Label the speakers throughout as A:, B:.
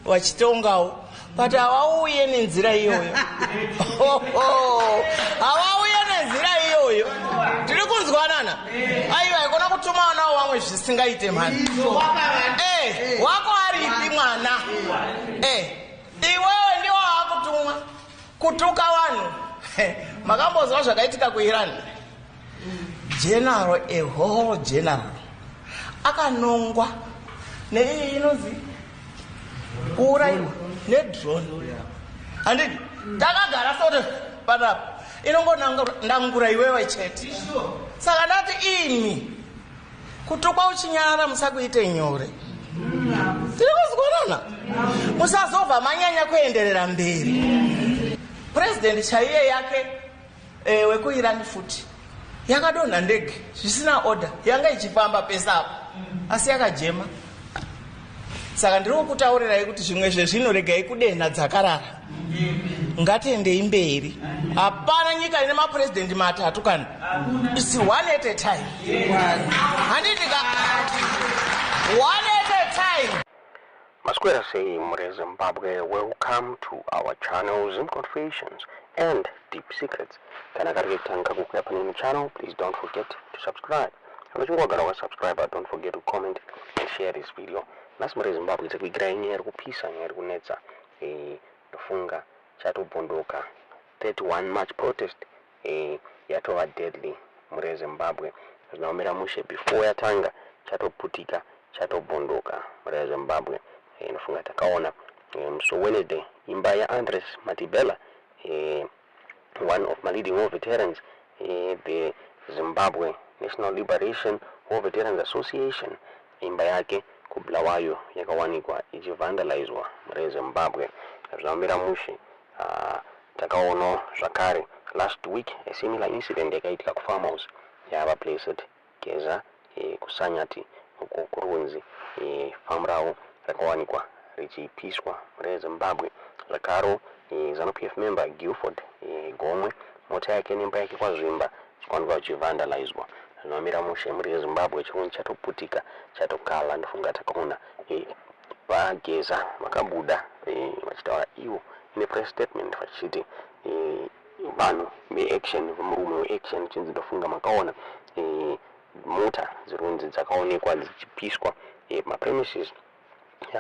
A: vachitongawo but havauye nenzira iyoyo. Havauye nenzira iyoyo. Tiri kunzwanana? Aiwa ikona kutuma vana vamwe zvisingaite mhani. Wako aripi mwana? Iwewe ndiwo akutumwa kutuka vanhu. Makambozwa zvakaitika kuIran. General, a whole general, akanongwa nei inozi kuuraiwa nedrone. Handiti takagara sote panapa inongonangura iwewe chete. Saka ndati imi kutukwa uchinyara musakuite nyore. Tiri kuzwanana? Musazobva manyanya kuenderera mberi. President chaiye yake wekuIran futi yakadonha ndege zvisina order, yanga ichifamba pesa apo asi yakajema. Saka ndiri kukutaurirai kuti zvimwe zvezvinoregai kudenha dzakarara. Ngatiendei mberi. Hapana nyika ine mapresident matatu kana. It's one at a time. Handitika one at a time.
B: Masquera say Mure Zimbabwe, welcome to our channel Zim Confessions and Deep Secrets. Yatotanga kukuya channel, please don't forget to subscribe. If you want to subscribe, don't forget to comment and share this video. Nas Mure Zimbabwe is a big grain here, kupisa here, kunetsa funga Chabvondoka 31 March protest yatova deadly Mure Zimbabwe. Zinaomera mushe before Yatanga chatoputika Chabvondoka Mure Zimbabwe. Inofunga takaona so Wednesday imba ya Unrest Matibela, one of my leading war veterans, the Zimbabwe National Liberation War Veterans Association, imba yake kubulawayo yakawanikwa ichivandalizwa Mure Zimbabwe. Zvaomera mushi takaona zvakare last week a similar incident yakaitika kufarmhouse yava placed Geza kusanyati uko kurunzi farm ravo rakawanikwa richipiswa Mure Zimbabwe. Zvakaro ZANU-PF member Guilford Gomwe mota yake nemba yake kwazvimba chikwanikwa chivandalizwa. Zvinomira mushe Mure Zimbabwe chirunzi chatoputika chatokala. Ndofunga takaona vaGeza vakabuda vachitaura ivo ine press statement vachiti vanhu veaction murume weaction chinzi ndofunga makaona mota dzirunzi dzakaonekwa dzichipiswa mapremises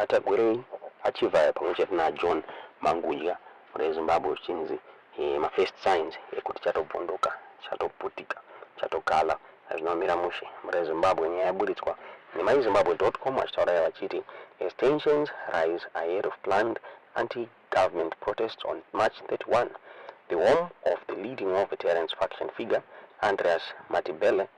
B: atagwerei achivhaya pamwe chete naJohn Mangudya Mure Zimbabwe chinzi first signs ekuti Chabvondoka chatoputika chatokala. Zvinomira mushe Mure Zimbabwe nyaya yaburitswa nemaizimbabwe.com vachitaura vachiti as tensions rise ahead of planned anti-government protests on March 31, the home of the leading war veterans faction figure Andreas Matibela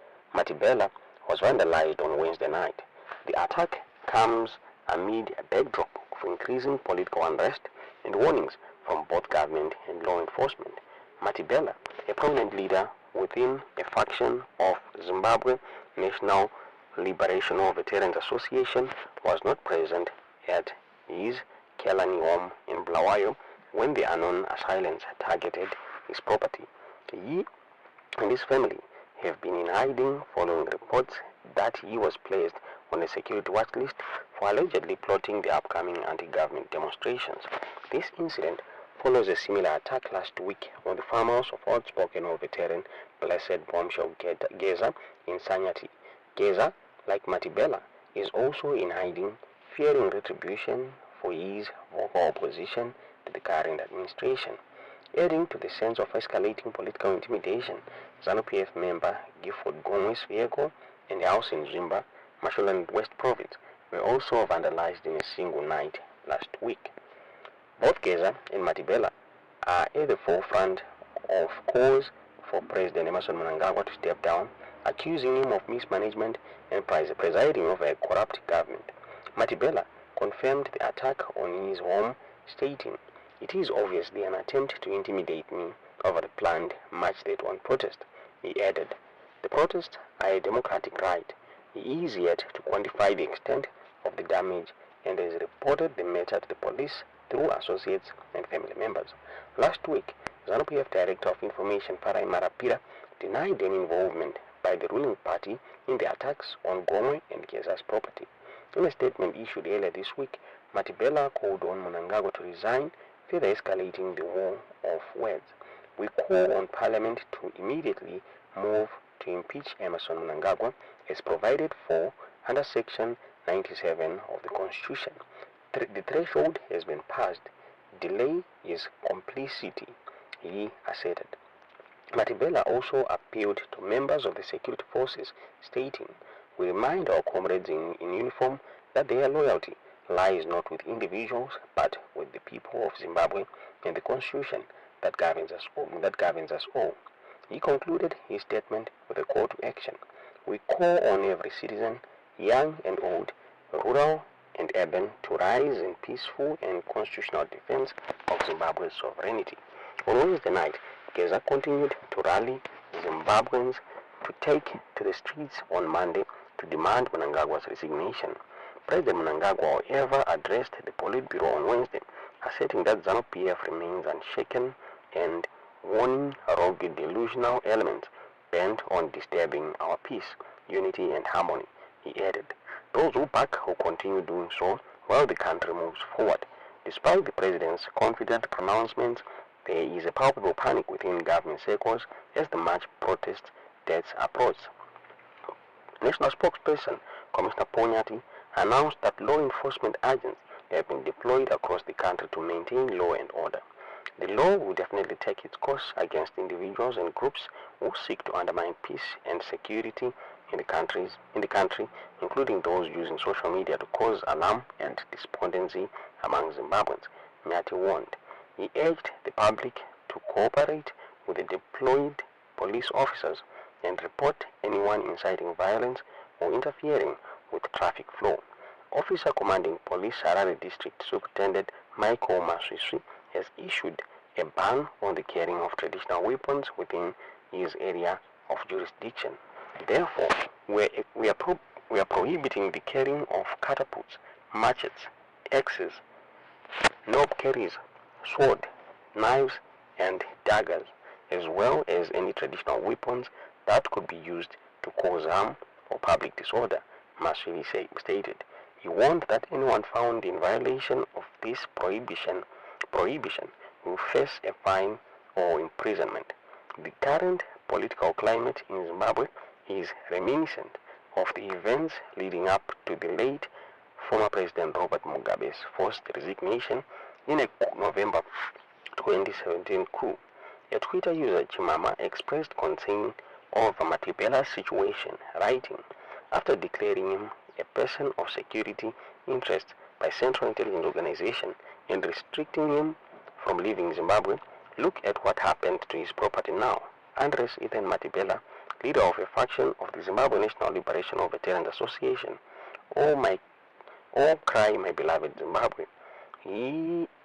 B: was vandalized on Wednesday night. The attack comes amid a backdrop of increasing political unrest and warnings from both government and law enforcement. Matibela, a prominent leader within a faction of Zimbabwe National Liberation War Veterans Association, was not present at his Kelani home in Bulawayo when the unknown assailants targeted his property. He and his family have been in hiding following reports that he was placed on a security watch list for allegedly plotting the upcoming anti-government demonstrations. This incident follows a similar attack last week on the farmhouse of outspoken war veteran Blessed Bombshell Geza in Sanyati. Geza, like Matibela, is also in hiding, fearing retribution for his vocal opposition to the current administration. Adding to the sense of escalating political intimidation, ZANU-PF member Guilford Gomwe's vehicle and house in Zimba, Mashonaland West Province, were also vandalized in a single night last week. Both Geza and Matibela are at the forefront of calls for President Emmerson Mnangagwa to step down, accusing him of mismanagement and presiding over a corrupt government. Matibela confirmed the attack on his home, stating, "It is obviously an attempt to intimidate me over the planned March 31 protest." He added, "The protests are a democratic right." He is yet to quantify the extent of the damage and has reported the matter to the police through associates and family members. Last week, ZANU-PF Director of Information Farai Marapira denied any involvement by the ruling party in the attacks on Gomwe and Geza's property. In a statement issued earlier this week, Matibela called on Mnangagwa to resign, further escalating the war of words. We call on Parliament to immediately move to impeach Emerson Mnangagwa as provided for under Section 97 of the Constitution. The threshold has been passed. Delay is complicity, he asserted. Matibela also appealed to members of the security forces, stating, "We remind our comrades in uniform that their loyalty lies not with individuals but with the people of Zimbabwe and the Constitution that governs us all." He concluded his statement with a call to action. "We call on every citizen, young and old, rural and urban, to rise in peaceful and constitutional defense of Zimbabwe's sovereignty." On Wednesday night, Geza continued to rally Zimbabweans to take to the streets on Monday to demand Mnangagwa's resignation. President Mnangagwa, however, addressed the Politburo on Wednesday, asserting that ZANU-PF remains unshaken and warning rogue delusional elements bent on disturbing our peace, unity and harmony. He added, "Those who back will continue doing so while the country moves forward." Despite the president's confident pronouncements, there is a palpable panic within government circles as the March protest dates approach. National spokesperson Commissioner Ponyati announced that law enforcement agents have been deployed across the country to maintain law and order. The law will definitely take its course against individuals and groups who seek to undermine peace and security in the country, including those using social media to cause alarm and despondency among Zimbabweans, Nyati warned. He urged the public to cooperate with the deployed police officers and report anyone inciting violence or interfering with traffic flow. Officer Commanding Police Harare District Superintendent Michael Maswiswi has issued a ban on the carrying of traditional weapons within his area of jurisdiction. Therefore, we are prohibiting the carrying of catapults, machetes, axes, knob carries, sword, knives, and daggers, as well as any traditional weapons that could be used to cause harm or public disorder, Maswi stated. He warned that anyone found in violation of this prohibition will face a fine or imprisonment. The current political climate in Zimbabwe is reminiscent of the events leading up to the late former President Robert Mugabe's forced resignation in a November 2017 coup. A Twitter user, Chimama, expressed concern over Matibela's situation, writing, "After declaring him a person of security interest by Central Intelligence Organization and restricting him from leaving Zimbabwe, look at what happened to his property now." Unrest Ethan Matibela, leader of a faction of the Zimbabwe National Liberation of Veterans Association, cry my beloved Zimbabwe.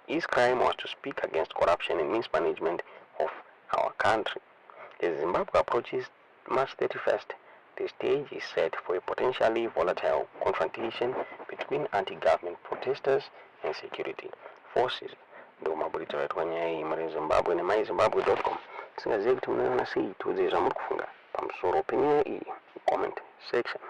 B: His crime was to speak against corruption and mismanagement of our country. As Zimbabwe approaches March 31st, the stage is set for a potentially volatile confrontation between anti-government protesters and security forces. Ndo maburito wetu nyaya muri Zimbabwe na myzimbabwe.com. Singaziye kuti munaona sei tuweze zvamuri kufunga pamusoro penyaya iyi comment section.